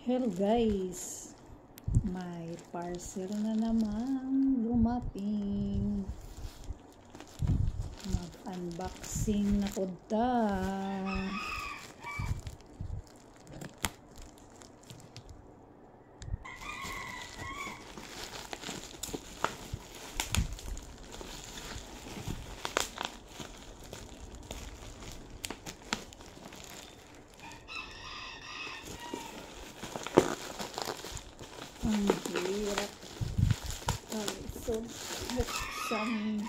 Hello guys, may parcel na naman dumating. Mag-unboxing na po ta. Ang hirap. So, buksan.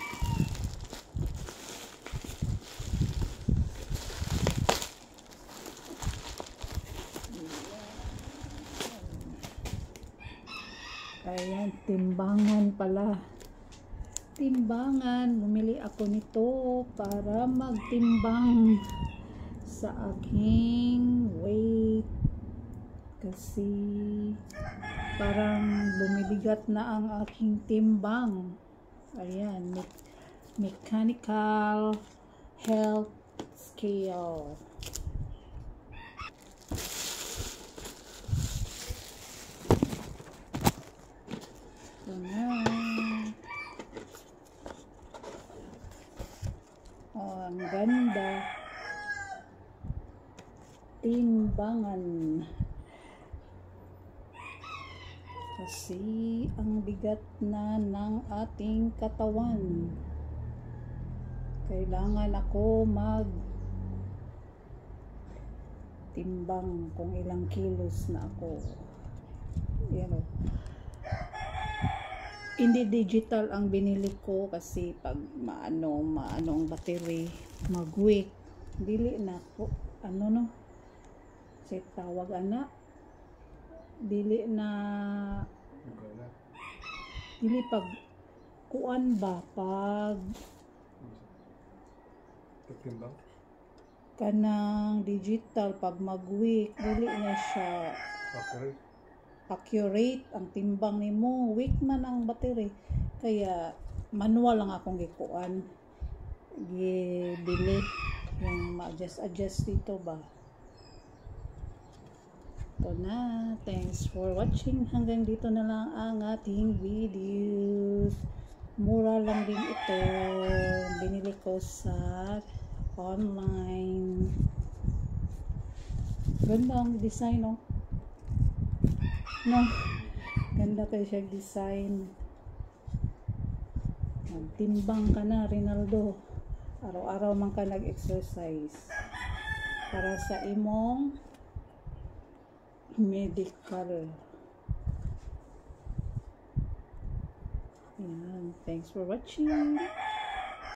Ayan, timbangan pala. Timbangan. Bumili ako nito para magtimbang sa aking weight. Kasi parang bumibigat na ang aking timbang. Ayan, mechanical health scale. Ito na. Oh, ang ganda. Timbangan. Kasi ang bigat na ng ating katawan. Kailangan ako timbang kung ilang kilos na ako. Yan o. Hindi digital ang binili ko kasi pag maano ang battery, mag-weak. Dili na ko. Ano no? Say tawag ana. Dili pag kuan ba pag kanang digital pag mag-weak dili na siya accurate ang timbang nimo, weak man ang battery kaya manual lang akong gikuan gibili yung ma-adjust dito ba. Ito na. Thanks for watching. Hanggang dito na lang ang ating videos. Mura lang din ito. Binili ko sa online. Ganda ang design, oh. No? Ganda kayo siya design. Magtimbang ka na, Rinaldo. Araw-araw man ka nag-exercise. Para sa imong medical. Ayan. Thanks for watching.